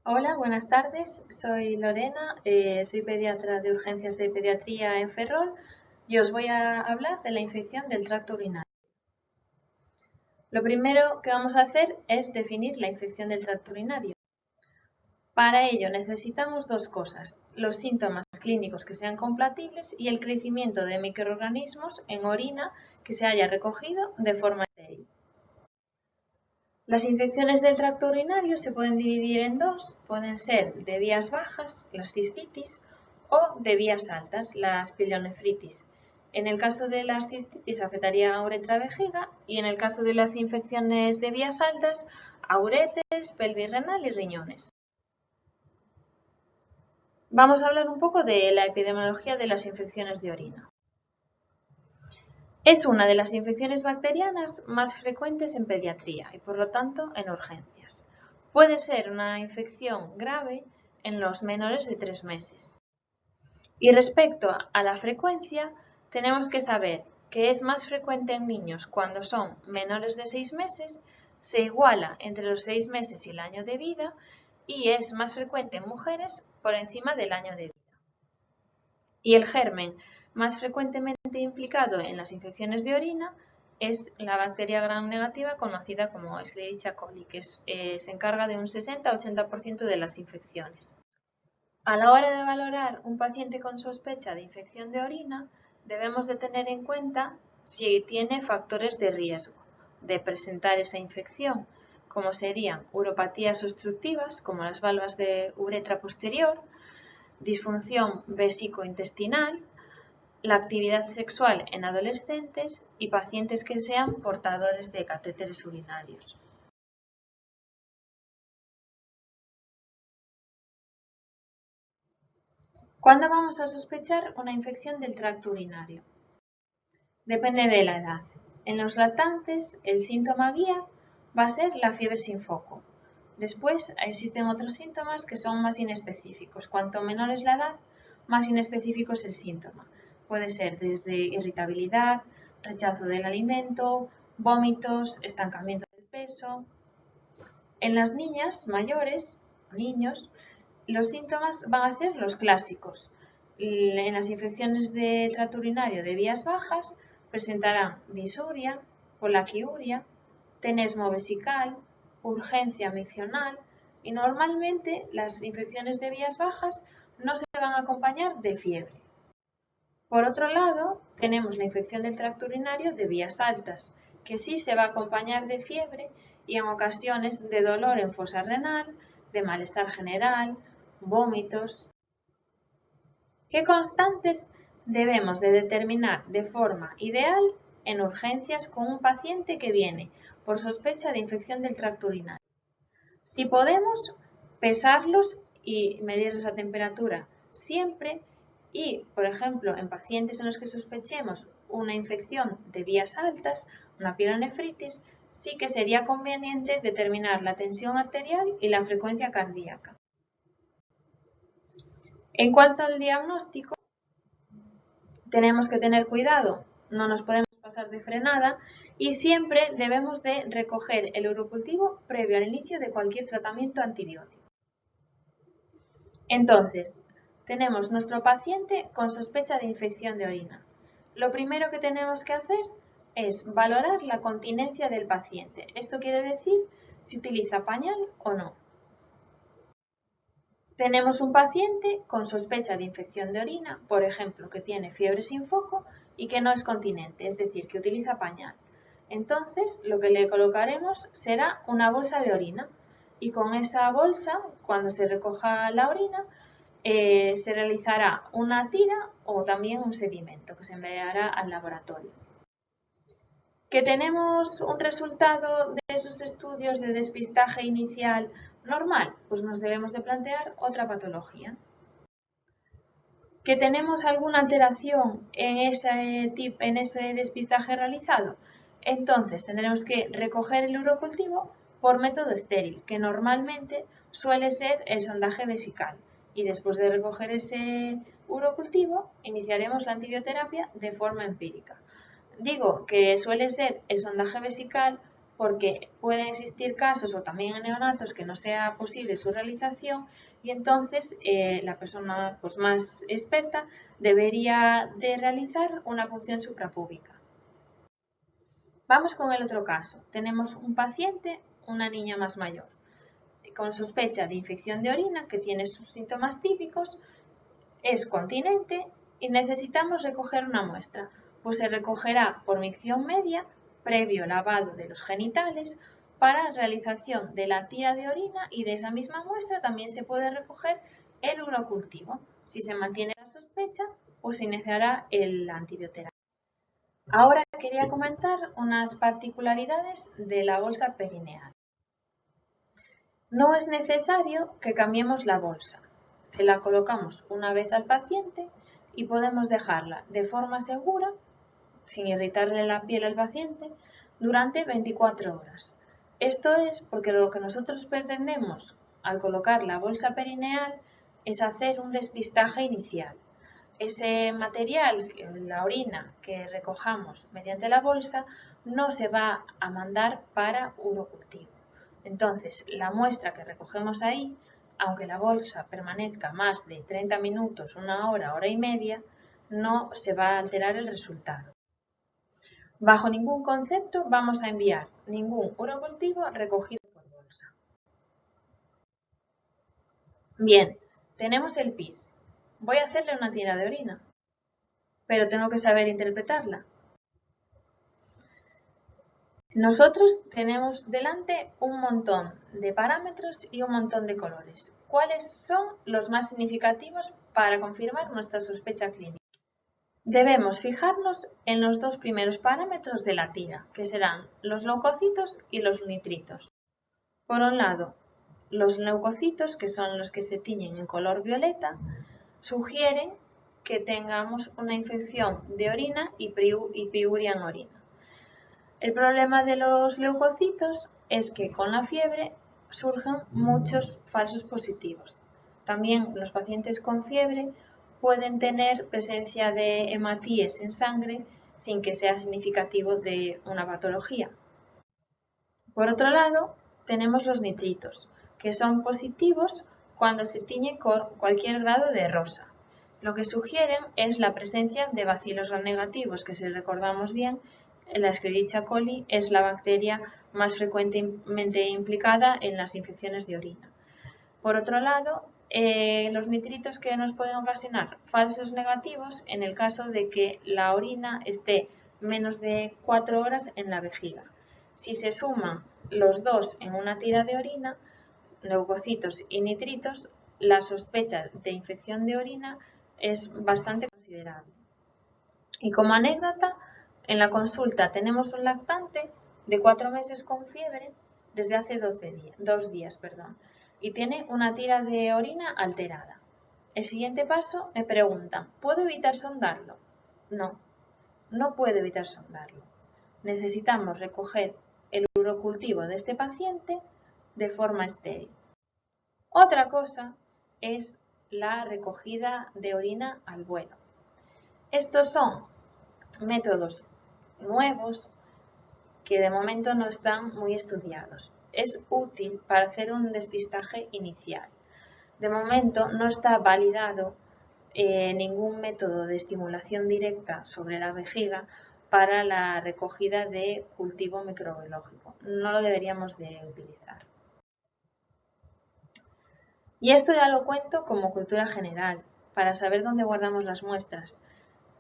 Hola, buenas tardes. Soy Lorena, soy pediatra de urgencias de pediatría en Ferrol y os voy a hablar de la infección del tracto urinario. Lo primero que vamos a hacer es definir la infección del tracto urinario. Para ello necesitamos dos cosas, los síntomas clínicos que sean compatibles y el crecimiento de microorganismos en orina que se haya recogido de forma estéril. Las infecciones del tracto urinario se pueden dividir en dos, pueden ser de vías bajas, las cistitis, o de vías altas, las pielonefritis. En el caso de las cistitis afectaría a uretra vejiga y en el caso de las infecciones de vías altas, a uretes, pelvis renal y riñones. Vamos a hablar un poco de la epidemiología de las infecciones de orina. Es una de las infecciones bacterianas más frecuentes en pediatría y por lo tanto en urgencias. Puede ser una infección grave en los menores de 3 meses. Y respecto a la frecuencia, tenemos que saber que es más frecuente en niños cuando son menores de 6 meses, se iguala entre los 6 meses y el año de vida y es más frecuente en mujeres por encima del año de vida. Y el germen más frecuentemente implicado en las infecciones de orina es la bacteria gram negativa conocida como Escherichia coli, que se encarga de un 60-80% de las infecciones. A la hora de valorar un paciente con sospecha de infección de orina, debemos de tener en cuenta si tiene factores de riesgo de presentar esa infección, como serían uropatías obstructivas, como las valvas de uretra posterior, disfunción vesicointestinal, la actividad sexual en adolescentes y pacientes que sean portadores de catéteres urinarios. ¿Cuándo vamos a sospechar una infección del tracto urinario? Depende de la edad. En los lactantes, el síntoma guía va a ser la fiebre sin foco. Después existen otros síntomas que son más inespecíficos. Cuanto menor es la edad, más inespecífico es el síntoma. Puede ser desde irritabilidad, rechazo del alimento, vómitos, estancamiento del peso. En las niñas mayores, niños, los síntomas van a ser los clásicos. En las infecciones del tracto urinario de vías bajas presentarán disuria, polaquiuria, tenesmo vesical, urgencia miccional y normalmente las infecciones de vías bajas no se van a acompañar de fiebre. Por otro lado, tenemos la infección del tracto urinario de vías altas, que sí se va a acompañar de fiebre y en ocasiones de dolor en fosa renal, de malestar general, vómitos. ¿Qué constantes debemos de determinar de forma ideal en urgencias con un paciente que viene por sospecha de infección del tracto urinario? Si podemos, pesarlos y medirles la temperatura siempre y, por ejemplo, en pacientes en los que sospechemos una infección de vías altas, una pielonefritis, sí que sería conveniente determinar la tensión arterial y la frecuencia cardíaca. En cuanto al diagnóstico, tenemos que tener cuidado, no nos podemos pasar de frenada y siempre debemos de recoger el urocultivo previo al inicio de cualquier tratamiento antibiótico. Entonces, tenemos nuestro paciente con sospecha de infección de orina. Lo primero que tenemos que hacer es valorar la continencia del paciente. Esto quiere decir si utiliza pañal o no. Tenemos un paciente con sospecha de infección de orina, por ejemplo, que tiene fiebre sin foco y que no es continente, es decir, que utiliza pañal. Entonces, lo que le colocaremos será una bolsa de orina y con esa bolsa, cuando se recoja la orina, se realizará una tira o también un sedimento que se enviará al laboratorio. ¿Que tenemos un resultado de esos estudios de despistaje inicial normal? Pues nos debemos de plantear otra patología. ¿Que tenemos alguna alteración en ese despistaje realizado? Entonces tendremos que recoger el urocultivo por método estéril, que normalmente suele ser el sondaje vesical. Y después de recoger ese urocultivo, iniciaremos la antibioterapia de forma empírica. Digo que suele ser el sondaje vesical porque pueden existir casos o también en neonatos que no sea posible su realización y entonces la persona pues, más experta debería de realizar una punción suprapúbica. Vamos con el otro caso. Tenemos un paciente, una niña más mayor, con sospecha de infección de orina que tiene sus síntomas típicos, es continente y necesitamos recoger una muestra, pues se recogerá por micción media previo lavado de los genitales para realización de la tira de orina y de esa misma muestra también se puede recoger el urocultivo. Si se mantiene la sospecha, pues se iniciará el antibioterapia. Ahora quería comentar unas particularidades de la bolsa perineal. No es necesario que cambiemos la bolsa. Se la colocamos una vez al paciente y podemos dejarla de forma segura, sin irritarle la piel al paciente, durante 24 horas. Esto es porque lo que nosotros pretendemos al colocar la bolsa perineal es hacer un despistaje inicial. Ese material, la orina que recojamos mediante la bolsa, no se va a mandar para urocultivo. Entonces, la muestra que recogemos ahí, aunque la bolsa permanezca más de 30 minutos, una hora, hora y media, no se va a alterar el resultado. Bajo ningún concepto vamos a enviar ningún urocultivo recogido por bolsa. Bien, tenemos el PIS. Voy a hacerle una tira de orina, pero tengo que saber interpretarla. Nosotros tenemos delante un montón de parámetros y un montón de colores. ¿Cuáles son los más significativos para confirmar nuestra sospecha clínica? Debemos fijarnos en los dos primeros parámetros de la tira, que serán los leucocitos y los nitritos. Por un lado, los leucocitos, que son los que se tiñen en color violeta, sugieren que tengamos una infección de orina y piuria en orina. El problema de los leucocitos es que con la fiebre surgen muchos falsos positivos. También los pacientes con fiebre pueden tener presencia de hematíes en sangre sin que sea significativo de una patología. Por otro lado, tenemos los nitritos, que son positivos cuando se tiñe con cualquier grado de rosa. Lo que sugieren es la presencia de bacilos gram-negativos, que si recordamos bien, la Escherichia coli es la bacteria más frecuentemente implicada en las infecciones de orina. Por otro lado, los nitritos que nos pueden ocasionar falsos negativos en el caso de que la orina esté menos de 4 horas en la vejiga. Si se suman los dos en una tira de orina, leucocitos y nitritos, la sospecha de infección de orina es bastante considerable. Y como anécdota, en la consulta tenemos un lactante de 4 meses con fiebre desde hace 2 días, y tiene una tira de orina alterada. El siguiente paso me preguntan, ¿puedo evitar sondarlo? No, no puedo evitar sondarlo. Necesitamos recoger el urocultivo de este paciente de forma estéril. Otra cosa es la recogida de orina al vuelo. Estos son métodos nuevos que de momento no están muy estudiados. Es útil para hacer un despistaje inicial. De momento no está validado ningún método de estimulación directa sobre la vejiga para la recogida de cultivo microbiológico. No lo deberíamos de utilizar. Y esto ya lo cuento como cultura general, para saber dónde guardamos las muestras.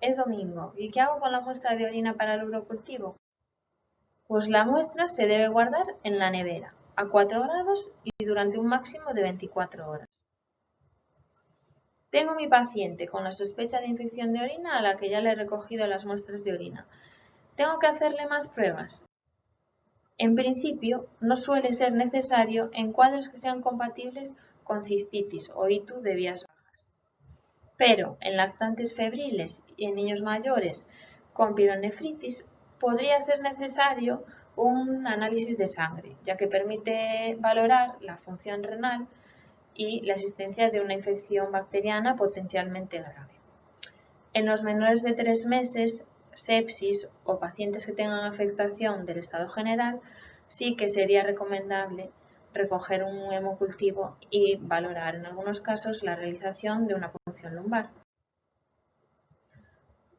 Es domingo, ¿y qué hago con la muestra de orina para el urocultivo? Pues la muestra se debe guardar en la nevera, a 4 grados y durante un máximo de 24 horas. Tengo mi paciente con la sospecha de infección de orina a la que ya le he recogido las muestras de orina. ¿Tengo que hacerle más pruebas? En principio, no suele ser necesario en cuadros que sean compatibles con cistitis o ITU de vías bajas. Pero en lactantes febriles y en niños mayores con pielonefritis podría ser necesario un análisis de sangre, ya que permite valorar la función renal y la existencia de una infección bacteriana potencialmente grave. En los menores de 3 meses, sepsis o pacientes que tengan afectación del estado general, sí que sería recomendable recoger un hemocultivo y valorar en algunos casos la realización de una punción lumbar.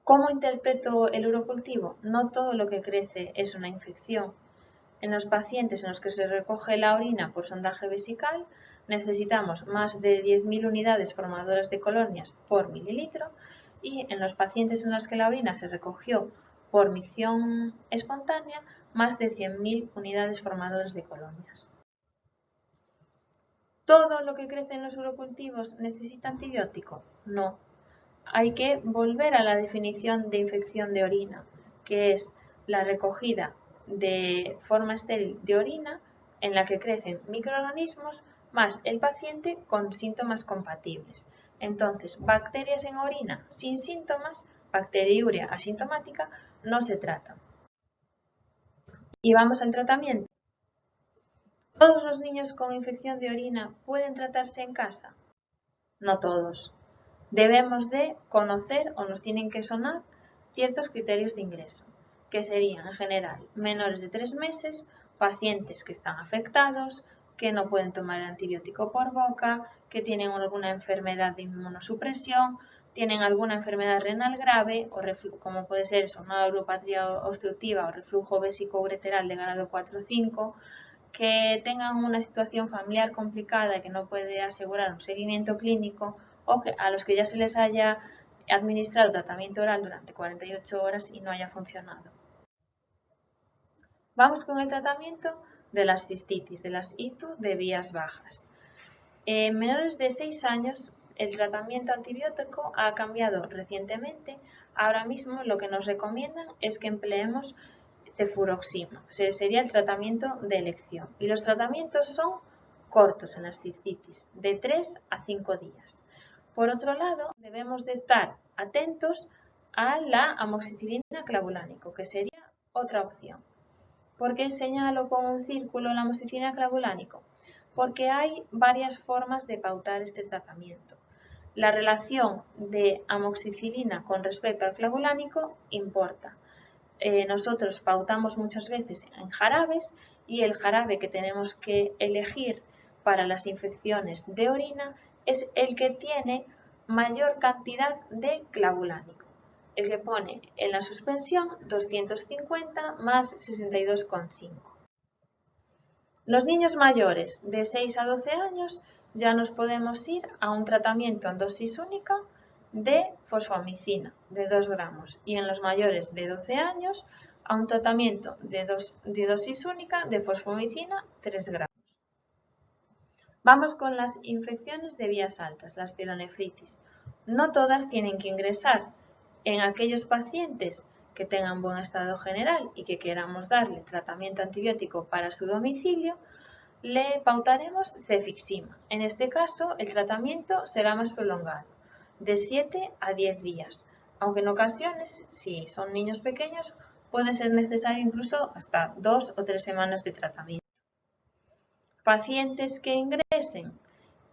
¿Cómo interpreto el urocultivo? No todo lo que crece es una infección. En los pacientes en los que se recoge la orina por sondaje vesical, necesitamos más de 10.000 unidades formadoras de colonias por mililitro, y en los pacientes en los que la orina se recogió por micción espontánea, más de 100.000 unidades formadoras de colonias. ¿Todo lo que crece en los urocultivos necesita antibiótico? No. Hay que volver a la definición de infección de orina, que es la recogida de forma estéril de orina en la que crecen microorganismos más el paciente con síntomas compatibles. Entonces, bacterias en orina sin síntomas, bacteriuria asintomática, no se tratan. Y vamos al tratamiento. ¿Todos los niños con infección de orina pueden tratarse en casa? No todos. Debemos de conocer o nos tienen que sonar ciertos criterios de ingreso, que serían en general menores de 3 meses, pacientes que están afectados, que no pueden tomar el antibiótico por boca, que tienen alguna enfermedad de inmunosupresión, tienen alguna enfermedad renal grave, o como puede ser una neuropatía obstructiva o reflujo vésico-ureteral de grado 4 o 5, que tengan una situación familiar complicada y que no puede asegurar un seguimiento clínico, o a los que ya se les haya administrado tratamiento oral durante 48 horas y no haya funcionado. Vamos con el tratamiento de las cistitis, de las ITU de vías bajas. En menores de 6 años, el tratamiento antibiótico ha cambiado recientemente. Ahora mismo lo que nos recomiendan es que empleemos cefuroxima, sería el tratamiento de elección. Y los tratamientos son cortos en las cistitis, de 3 a 5 días. Por otro lado, debemos de estar atentos a la amoxicilina clavulánico, que sería otra opción. ¿Por qué señalo con un círculo la amoxicilina clavulánico? Porque hay varias formas de pautar este tratamiento. La relación de amoxicilina con respecto al clavulánico importa. Nosotros pautamos muchas veces en jarabes, y el jarabe que tenemos que elegir para las infecciones de orina es el que tiene mayor cantidad de clavulánico, el que pone en la suspensión 250 más 62,5. Los niños mayores de 6 a 12 años ya nos podemos ir a un tratamiento en dosis única de fosfomicina de 2 gramos, y en los mayores de 12 años a un tratamiento de dosis única de fosfomicina 3 gramos. Vamos con las infecciones de vías altas, las pielonefritis. No todas tienen que ingresar. En aquellos pacientes que tengan buen estado general y que queramos darle tratamiento antibiótico para su domicilio, le pautaremos cefixima. En este caso, el tratamiento será más prolongado, de 7 a 10 días, aunque en ocasiones, si son niños pequeños, puede ser necesario incluso hasta 2 o 3 semanas de tratamiento. Pacientes que ingresen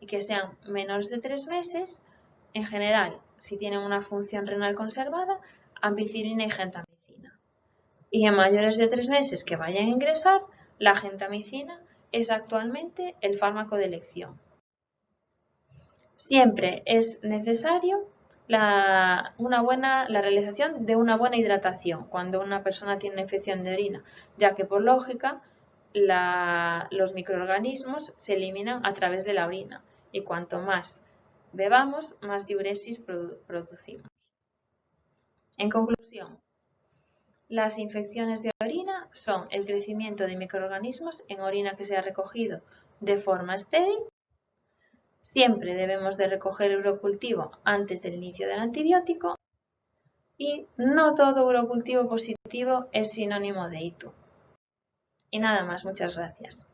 y que sean menores de 3 meses, en general, si tienen una función renal conservada, ampicilina y gentamicina. Y en mayores de 3 meses que vayan a ingresar, la gentamicina es actualmente el fármaco de elección. Siempre es necesario la realización de una buena hidratación cuando una persona tiene una infección de orina, ya que por lógica los microorganismos se eliminan a través de la orina, y cuanto más bebamos, más diuresis producimos. En conclusión, las infecciones de orina son el crecimiento de microorganismos en orina que se ha recogido de forma estéril. Siempre debemos de recoger el urocultivo antes del inicio del antibiótico, y no todo urocultivo positivo es sinónimo de ITU. Y nada más, muchas gracias.